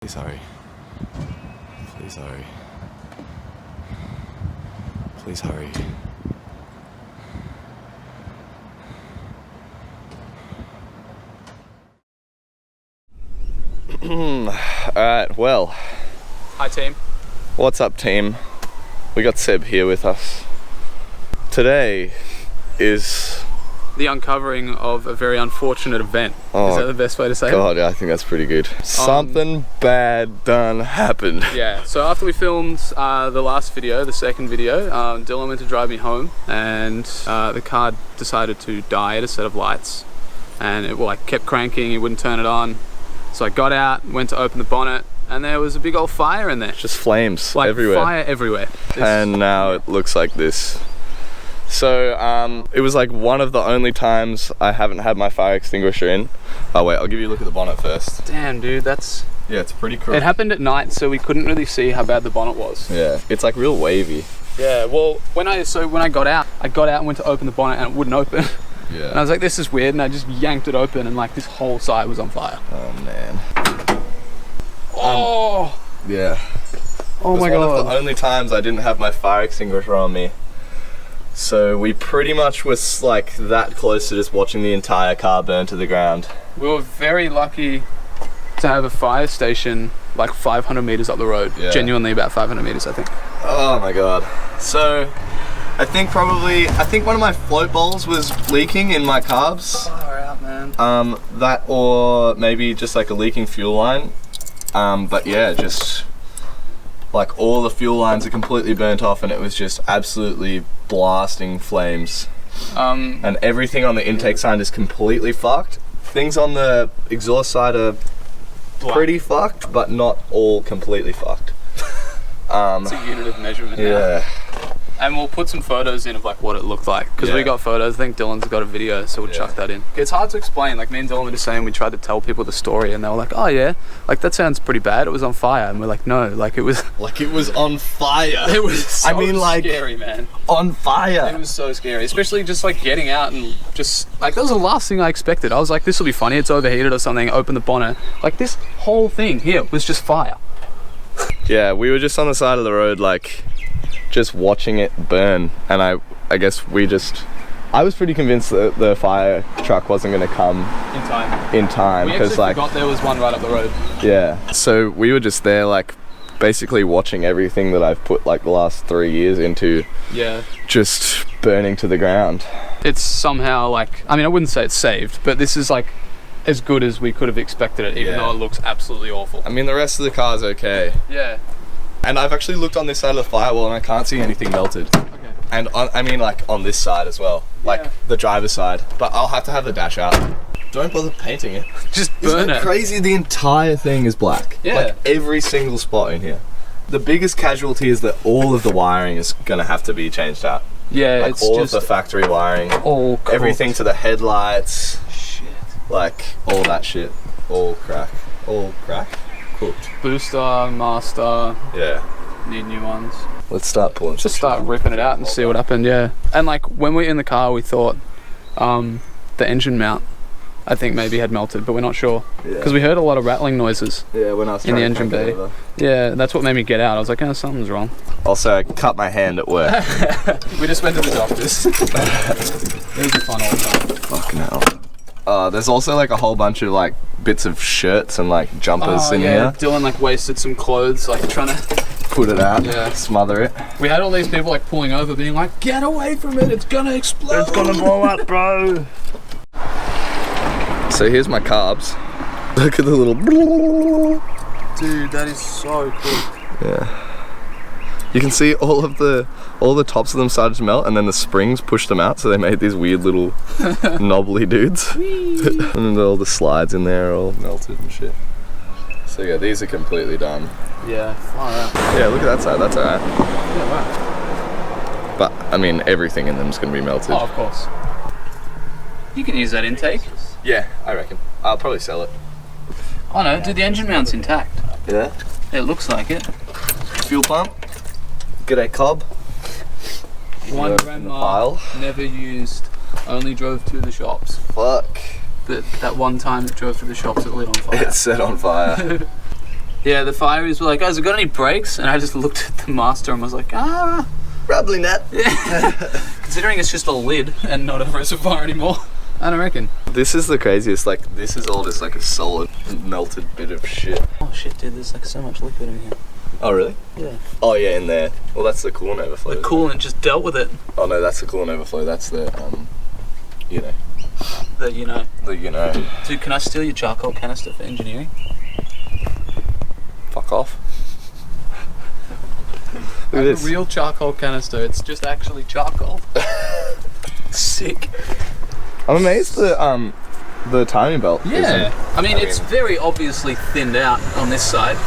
Please hurry. Please hurry. Please hurry. Alright, well. Hi team. What's up team? We got Seb here with us. Today is The uncovering of a very unfortunate event. Is that the best way to say God, I think that's pretty good. Something bad done happened. Yeah, so after we filmed the last video, the second video, Dylan went to drive me home and the car decided to die at a set of lights and it kept cranking, he wouldn't turn it on. So I got out, went to open the bonnet and there was a big old fire in there. Just flames like everywhere. Fire everywhere. And now it looks like this. So it was like one of the only times I haven't had my fire extinguisher in. Oh wait, I'll give you a look at the bonnet first. Damn dude, that's... Yeah, it's pretty cool. It happened at night so we couldn't really see how bad the bonnet was. Yeah, it's like real wavy. Yeah, well, when I got out and went to open the bonnet and it wouldn't open. Yeah. And I was like, this is weird, and I just yanked it open and like this whole side was on fire. Oh man. Oh! Yeah. Oh my It was one god. of the only times I didn't have my fire extinguisher on me. So we pretty much was like that close to just watching the entire car burn to the ground. We were very lucky to have a fire station like 500 meters up the road. Yeah. Genuinely about 500 meters, I think. Oh my god. So I think one of my float bowls was leaking in my carbs. Far out, man. That or maybe just like a leaking fuel line. But yeah, just like all the fuel lines are completely burnt off and it was just absolutely blasting flames. And everything on the intake side is completely fucked. Things on the exhaust side are pretty fucked, but not all completely fucked. It's a unit of measurement now. Yeah. And we'll put some photos in of like what it looked like because we Yeah. got photos. I think Dylan's got a video, so we'll chuck that in. It's hard to explain. Like me and Dylan were just saying, we tried to tell people the story, and they were like, "Oh yeah, like that sounds pretty bad. It was on fire." And we're like, "No, like it was." Like it was on fire. It was so scary, man. On fire. It was so scary, especially just like getting out and just like that was the last thing I expected. I was like, this will be funny. It's overheated or something. Open the bonnet. Like this whole thing here was just fire. Yeah, we were just on the side of the road, like just watching it burn, and I guess I was pretty convinced that the fire truck wasn't going to come In time. We because actually like forgot there was one right up the road. yeah. So we were just there, like basically watching everything that I've put like the last 3 years into Yeah. just burning to the ground. It's somehow like, I mean, I wouldn't say it's saved, but this is like as good as we could have expected it, even Yeah. though it looks absolutely awful. I mean, the rest of the car's okay. Yeah. And I've actually looked on this side of the firewall and I can't see anything melted. Okay. And I mean like on this side as well, like Yeah. the driver's side. But I'll have to have the dash out. Don't bother painting it. Just Isn't burn it it. crazy? The entire thing is black. Yeah. Like every single spot in here. The biggest casualty is that all of the wiring is gonna have to be changed out. Yeah, Like it's all just of the factory wiring, all cooked. everything to the headlights, Shit. like all that shit, all crack, cooked. Booster, master, Yeah. need new ones. Let's start pulling. Just start ripping it out and see what happened, yeah. And like when we were in the car, we thought the engine mount, I think maybe had melted, but we're not sure. Because we heard a lot of rattling noises. Yeah, when I was in the trying to engine crank it bay. over. Yeah, that's what made me get out. I was like, oh, something's wrong. Also, I cut my hand at work. We just went to the doctors. It was a fun old time. Fucking hell. There's also like a whole bunch of like bits of shirts and like jumpers in yeah. here. Dylan like wasted some clothes, like trying to... Put it out, Yeah. smother it. We had all these people like pulling over, being like, get away from it, it's gonna explode. It's gonna blow up, bro. So here's my carbs. Look at the little... Dude, that is so cool. Yeah. You can see all the tops of them started to melt and then the springs pushed them out, so they made these weird little knobbly dudes. And then all the slides in there are all melted and shit. So yeah, these are completely done. Yeah, far out. Yeah, look at that side, that's alright. Yeah, wow. But, I mean, everything in them is going to be melted. Oh, of course. You can use that intake. Yeah, I reckon. I'll probably sell it. Oh no, dude, the engine mount's intact. Yeah? It looks like it. Fuel pump. G'day Cobb. One in the grandma, pile. never used, only drove to the shops. Fuck. That one time it drove to the shops, it lit on fire. It's set on fire. Yeah, the fireys were like, guys, have got any brakes? And I just looked at the master and was like, Probably not. considering it's just a lid and not a reservoir anymore, I don't reckon. This is the craziest, like, this is all just like a solid melted bit of shit. Oh shit, dude, there's like so much liquid in here. Oh, really? Yeah. Oh, yeah, in there. Well, that's the coolant overflow. The isn't coolant just dealt with it. it? Oh, no, that's the coolant overflow. That's the, you know. The, you know. The, you know. Dude, can I steal your charcoal canister for engineering? Fuck off. I Look at have this. a real charcoal canister. It's just actually charcoal. Sick. I'm amazed the timing belt. Yeah. I mean, it's mean- very obviously thinned out on this side.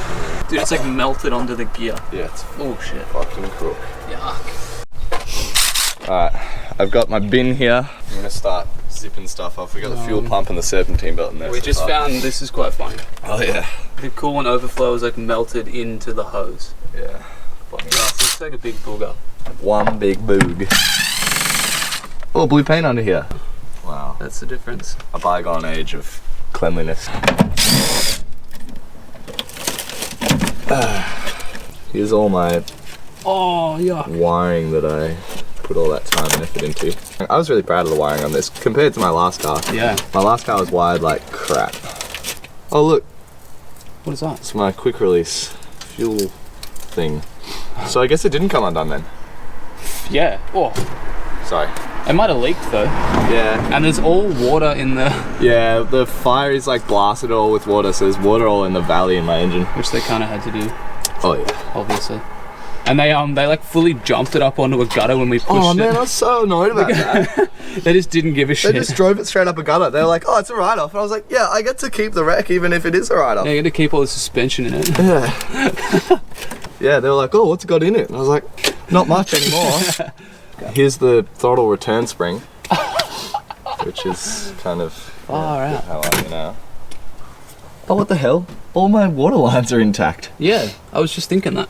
Dude, it's like melted onto the gear. Yeah, it's Oh shit. fucking crook. Yuck. Alright, I've got my bin here. I'm gonna start zipping stuff off. We got the fuel pump and the serpentine belt in there. We so just it's found, this is quite funny. Oh yeah. The coolant overflow is like melted into the hose. Yeah. Fucking Yeah, so it's like a big booger. one big boog. Oh, blue paint under here. Wow. That's the difference. A bygone age of cleanliness. Here's all my Oh, yeah. wiring that I put all that time and effort into. I was really proud of the wiring on this compared to my last car. Yeah. My last car was wired like crap. Oh look, What is that? it's my quick release fuel thing. So I guess it didn't come undone then. Yeah. Oh, Sorry. it might have leaked though. Yeah. And there's all water in the, Yeah, the fire is like blasted all with water, so there's water all in the valley in my engine. which they kind of had to do, Oh yeah. obviously. And they like fully jumped it up onto a gutter when we pushed Oh it. man, I was so annoyed about that. They just didn't give a They shit. just drove it straight up a gutter. They were like, oh, it's a write-off. And I was like, yeah, I get to keep the wreck even if it is a write-off. Yeah, you got to keep all the suspension in it. Yeah. Yeah, they were like, oh, what's it got in it? And I was like, not much anymore. Here's the throttle return spring, which is kind of Far out. how I am now. Oh, what the hell? All my water lines are intact. Yeah, I was just thinking that.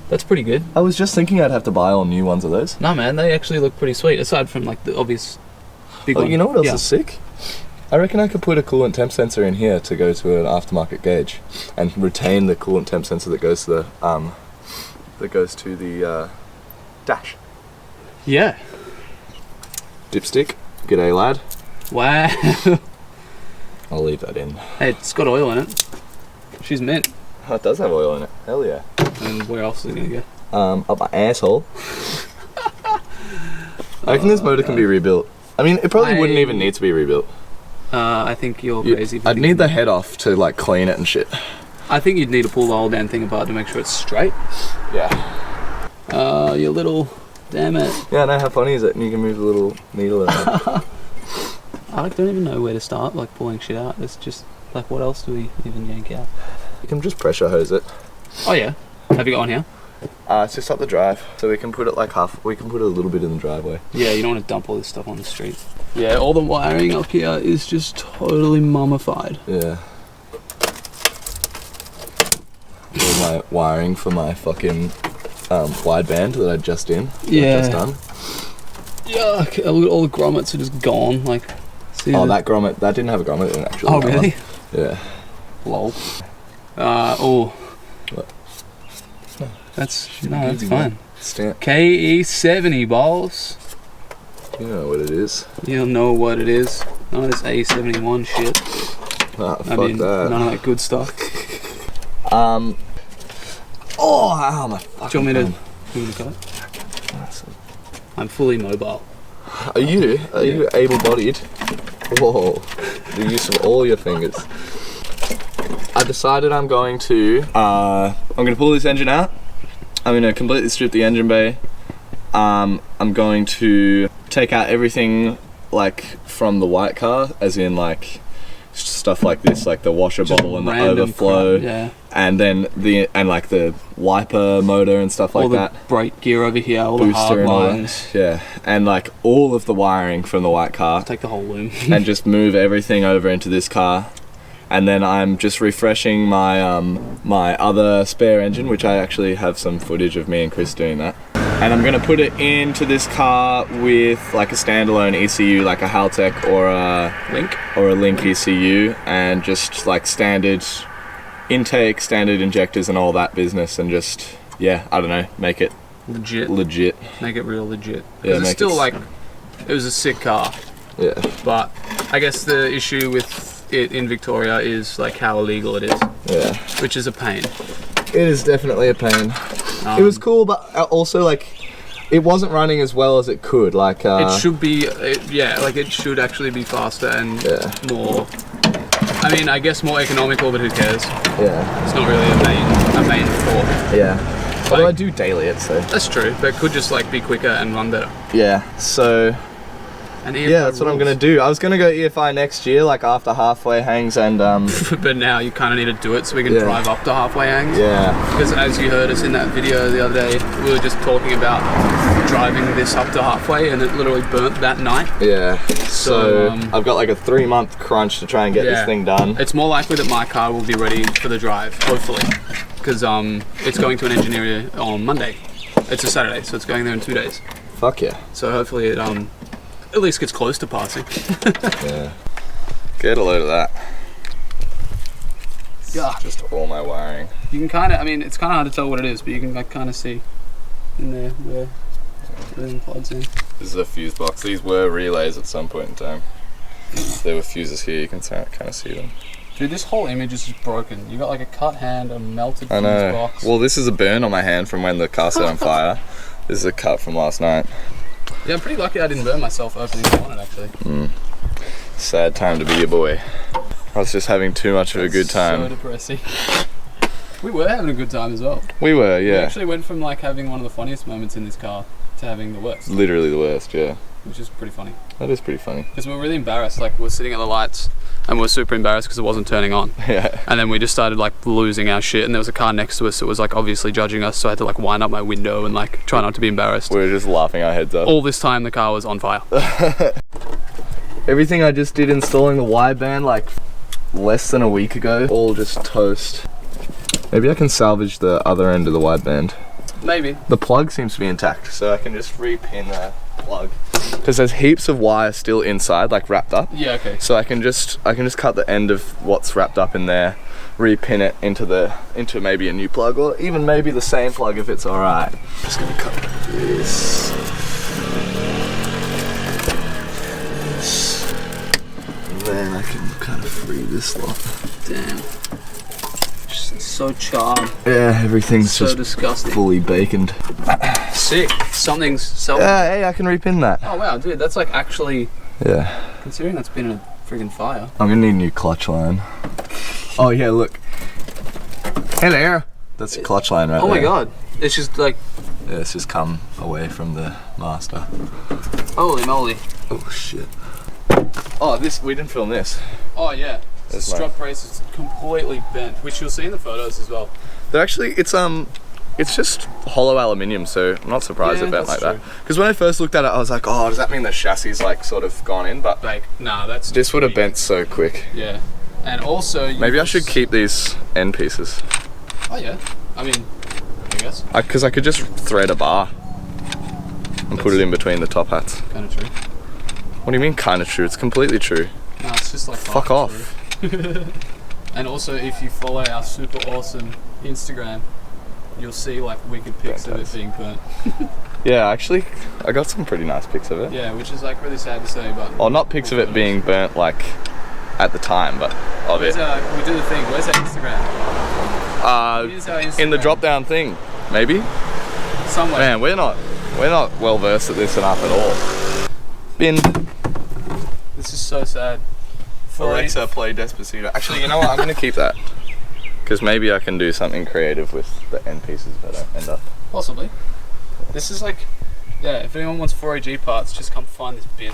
That's pretty good. I was just thinking I'd have to buy all new ones of those. No, man, they actually look pretty sweet. Aside from like the obvious big Oh, one. you know what else Yeah. is sick? I reckon I could put a coolant temp sensor in here to go to an aftermarket gauge, and retain the coolant temp sensor that goes to the dash. Yeah. Dipstick, g'day lad. Wow. I'll leave that in. Hey, it's got oil in it. She's mint. Oh, it does have oil in it. Hell yeah. And where else is it gonna go? Up my asshole. I reckon this motor can be rebuilt. I mean, it probably wouldn't even need to be rebuilt. I think you're crazy. I'd need the head off to like clean it and shit. I think you'd need to pull the whole damn thing apart to make sure it's straight. Yeah. You little. Damn it. Yeah, I know how funny is it? And you can move the little needle around. I don't even know where to start, like pulling shit out. It's just like, what else do we even yank out? You can just pressure hose it. Oh yeah. Have you got one here? It's just up the drive, so we can put it like half. We can put it a little bit in the driveway. Yeah, you don't want to dump all this stuff on the street. Yeah, all the wiring up here is just totally mummified. Yeah. All my wiring for my fucking wideband that I'd just done. Yuck! Look at all the grommets are just gone. Like, see Oh, the- that grommet. That didn't have a grommet in it, actually. Oh that really? one. Yeah. Lol. Oh. What? That's Should no, be that's good, fine. Stamp. KE70 balls. You know what it is. You'll know what it is. None of this A71 shit. Ah, I fuck mean, that. none of that good stuff. Oh, ow, my fucking Do you want me to? thumb. You want me to cut it? I'm fully mobile. Are you? Are you able-bodied? Whoa. The use of all your fingers. I decided I'm going to pull this engine out. I'm going to completely strip the engine bay. I'm going to take out everything like from the white car, as in like stuff like this, like the washer Just bottle and the random overflow, crap, yeah. and then like the wiper motor and stuff like all the that. brake gear over here, all the hard Booster and all lines. that. Yeah, and like all of the wiring from the white car, Take the whole loom. and just move everything over into this car. And then I'm just refreshing my my other spare engine, which I actually have some footage of me and Chris doing that. And I'm gonna put it into this car with like a standalone ECU, like a Haltech or a Link. Link ECU, and just like standard intake, standard injectors and all that business, and just, yeah, I don't know, make it legit. Make it real legit. Yeah, It's still like, it was a sick car, Yeah. but I guess the issue with it in Victoria is like how illegal it is, Yeah. which is a pain. It is definitely a pain. It was cool, but also like, it wasn't running as well as it could. Like It should be, like it should actually be faster and more. I mean, I guess more economical, but who cares? Yeah. It's not really a main thought. Yeah. Although I do daily it, so. That's true, but it could just like be quicker and run better. Yeah. So. And EFI Yeah, that's what I'm gonna do. I was gonna go EFI next year, like after halfway hangs and But now you kind of need to do it so we can drive up to halfway hangs. Yeah. Because as you heard us in that video the other day, we were just talking about driving this up to halfway, and it literally burnt that night. Yeah. So So, I've got like a 3-month crunch to try and get this thing done. It's more likely that my car will be ready for the drive, hopefully, because it's going to an engineer on Monday. It's a Saturday, so it's going there in 2 days. Fuck yeah. So hopefully it at least gets close to passing. Yeah. Get a load of that. Yeah. Just all my wiring. You can kind of, I mean, it's kind of hard to tell what it is, but you can like kind of see in there where everything plugs in. This is a fuse box. These were relays at some point in time. There were fuses here, you can kind of see them. Dude, this whole image is just broken. You got like a cut hand, a melted I fuse know. box. Well, this is a burn on my hand from when the car set on fire. This is a cut from last night. Yeah, I'm pretty lucky I didn't burn myself opening the bonnet actually. Sad time to be a boy. I was just having too much of a good time. So depressing. We were having a good time as well. We were, We yeah. actually went from like having one of the funniest moments in this car to having the worst, Literally the worst, yeah. which is pretty funny. That is pretty funny. Because we're really embarrassed. Like we're sitting at the lights and we're super embarrassed because it wasn't turning on. Yeah. And then we just started like losing our shit, and there was a car next to us that was like obviously judging us, so I had to like wind up my window and like try not to be embarrassed. We were just laughing our heads up. All this time the car was on fire. Everything I just did installing the wideband like less than a week ago, all just toast. Maybe I can salvage the other end of the wideband. Maybe. The plug seems to be intact, so I can just repin the plug. Because there's heaps of wire still inside, like wrapped up. Yeah, okay. So I can just cut the end of what's wrapped up in there, repin it into maybe a new plug, or even maybe the same plug if it's alright. Just gonna cut this. And then I can kind of free this lot. Damn. Just so charred. Yeah, everything's So just disgusting. fully baconed. Sick. Something's so. Yeah, hey, I can repin that. Oh wow, dude, that's like actually, Yeah. considering that's been a friggin' fire. I'm gonna need a new clutch line. Oh yeah, look. Hey there. That's a clutch line right there. Oh my god, it's just like, Yeah, it's just come away from the master. holy moly. Oh shit. Oh, we didn't film this. Oh yeah, the That's strut brace is completely bent, which you'll see in the photos as well. They're actually, it's just hollow aluminium, so I'm not surprised Yeah, it bent like that's that. Because when I first looked at it, I was like, oh, does that mean the chassis like sort of gone in? But Like, nah, that's this would have bent so quick. Yeah, and also Maybe I should keep these end pieces. Oh yeah, I mean, I guess Because I could just thread a bar and put it in between the top hats. kind of true. What do you mean kind of true? It's completely true. No, it's just like Fuck half off. true. And also, if you follow our super awesome Instagram, you'll see like wicked pics of it being burnt. Yeah, actually, I got some pretty nice pics of it. Yeah, which is like really sad to say, but. Well, not pics of it being burnt like at the time, but of it. We do the thing. Where's our Instagram? Here's our Instagram. In the drop down thing, maybe. Somewhere. Man, we're not well versed at this enough at all. Bin. This is so sad. Alexa, play Despacito. Actually, you know what? I'm gonna keep that because maybe I can do something creative with the end pieces that I end up. Possibly. This is like, yeah. If anyone wants 4AG parts, just come find this bin.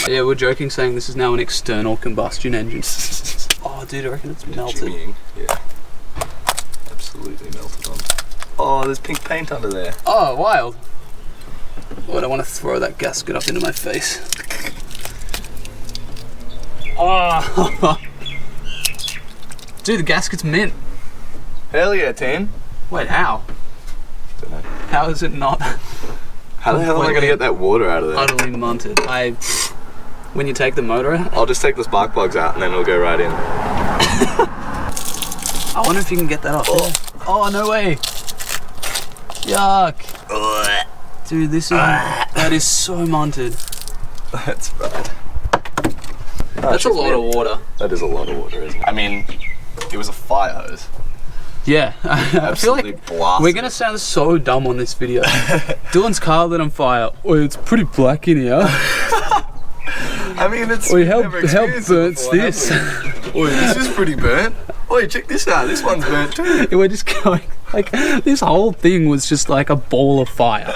Yeah, we're joking saying this is now an external combustion engine. Oh, dude, I reckon it's melted. Yeah. Absolutely melted on. Oh, there's pink paint under there. Oh, wild. Oh, I don't want to throw that gasket up into my face. Oh. Dude, the gasket's mint. Hell yeah, Tan. Wait, how? Dunno. How is it not How the hell am I gonna get that water out of there? utterly munted? when you take the motor out? I'll just take the spark plugs out and then it'll go right in. I wonder if you can get that off. Oh, no way. Yuck. Dude, this is, that is so munted. That's bad. That's a lot of water. That is a lot of water, isn't it? I mean, it was a fire hose. Yeah, I feel like blasted. we're gonna sound so dumb on this video. Dylan's car lit on fire. Oh, it's pretty black in here. I mean, it's. Oi, how burnt's this? Oi, this is pretty burnt. Oi, check this out. This one's burnt too. We're just going, like, this whole thing was just like a ball of fire.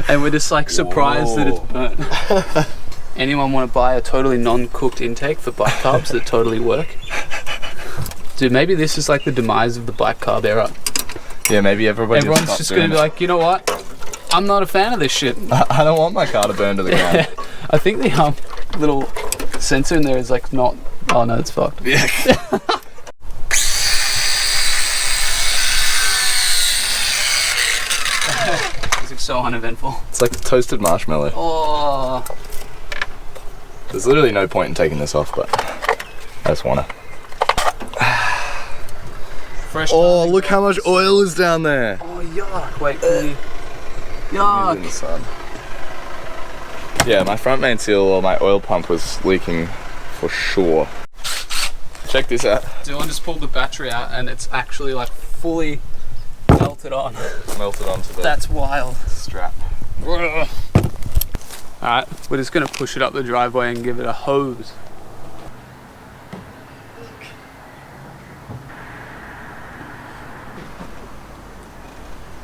And we're just like surprised that it's burnt. Anyone want to buy a totally non-cooked intake for black carbs that totally work? Dude, maybe this is like the demise of the black carb era. Yeah, maybe everyone's just going to be like, you know what? I'm not a fan of this shit. I don't want my car to burn to the ground. I think the little sensor in there is like not. Oh no, it's fucked. Yeah. It's like so uneventful. It's like toasted marshmallow. Oh. There's literally no point in taking this off, but I just wanna. Fresh. Oh, look how much oil is down there. Oh yuck! Wait, can you? Yuck! In the sun. Yeah, my front main seal or my oil pump was leaking for sure. Check this out. Dylan just pulled the battery out and it's actually like fully melted on. Melted onto the That's wild. strap. Alright, we're just gonna push it up the driveway and give it a hose.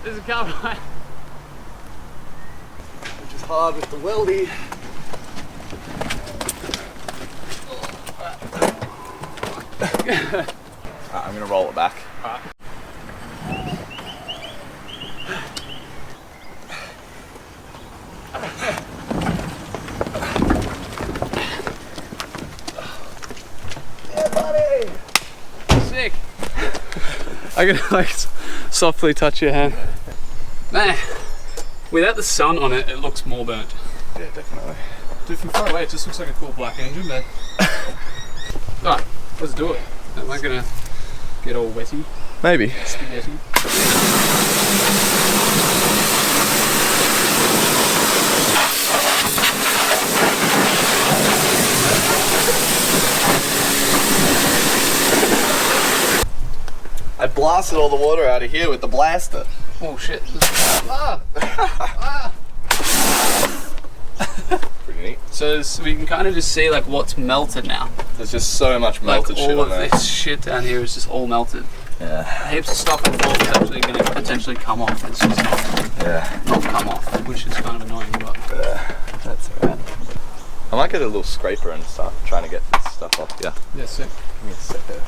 There's a carbide. Which is hard with the weldy. Right, I'm gonna roll it back. Alright. Yeah, buddy! Sick! I can like softly touch your hand. Man, without the sun on it, it looks more burnt. Yeah, definitely. Dude, from far away, it just looks like a cool black engine, man. Alright, let's do it. Am I gonna get all wetty? Maybe. Spaghetti? I blasted all the water out of here with the blaster. Oh shit. Ah! Ah! Pretty neat. So we can kind of just see like what's melted now. There's just so much melted like shit all on of there. this shit down here is just all melted. Yeah. Heaps of stuff I thought was actually going to potentially come off. It's just not come off, which is kind of annoying, but That's alright. I might get a little scraper and start trying to get this stuff off. Yeah. yeah, sick. Give me a second.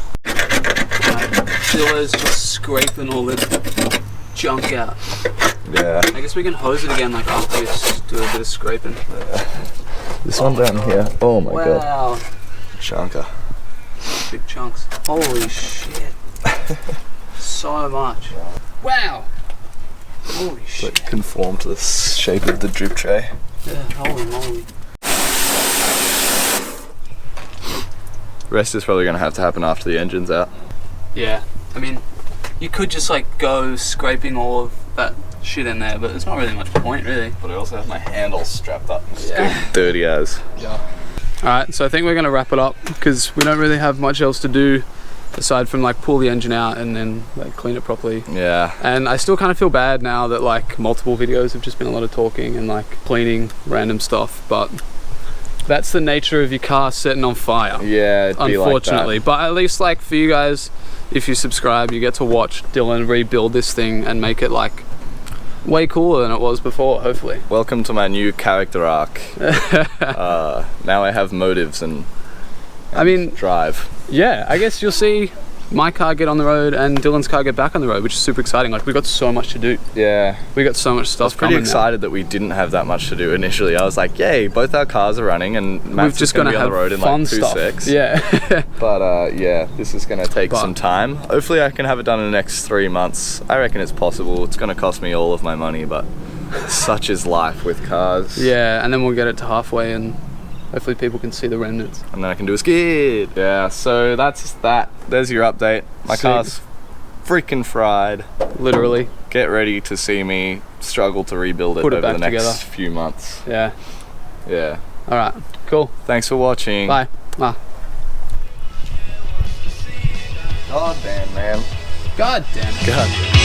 Philo's just scraping all the junk out. Yeah. I guess we can hose it again like after we just do a bit of scraping. This one down here. Oh my god. Wow. Chunker. Big chunks. Holy shit. So much. Wow. Holy shit. Like conform to the shape of the drip tray. Yeah, holy moly. Rest is probably going to have to happen after the engine's out. Yeah, I mean, you could just like go scraping all of that shit in there, but there's not really much point, really. But I also have my handles strapped up. Yeah. Dirty as. Yeah. Alright, so I think we're going to wrap it up because we don't really have much else to do aside from like pull the engine out and then like clean it properly. Yeah. And I still kind of feel bad now that like multiple videos have just been a lot of talking and like cleaning random stuff, but that's the nature of your car setting on fire. Yeah, it'd be Unfortunately, like but at least like for you guys, if you subscribe, you get to watch Dylan rebuild this thing and make it like way cooler than it was before, hopefully. that. Welcome to my new character arc. Now I have motives and I mean, drive. yeah, I guess you'll see my car get on the road and Dylan's car get back on the road, which is super exciting. Like, we've got so much to do. Yeah. We got so much I stuff was pretty coming now. excited that we didn't have that much to do initially. I was like, yay, both our cars are running and Matt's We've just going got to to be on have the road in fun like 2 stuff. secs. Yeah. But yeah, this is going to take But- some time. Hopefully I can have it done in the next 3 months. I reckon it's possible. It's going to cost me all of my money, but such is life with cars. Yeah, and then we'll get it to halfway and Hopefully people can see the remnants. And then I can do a skid. Yeah, so that's that. There's your update. My Sick. car's freaking fried. Literally. Get ready to see me struggle to rebuild it Put it over the back next together. few months. Yeah. Yeah. All right. Cool. Thanks for watching. Bye. Ah. God damn, man. God damn it. God.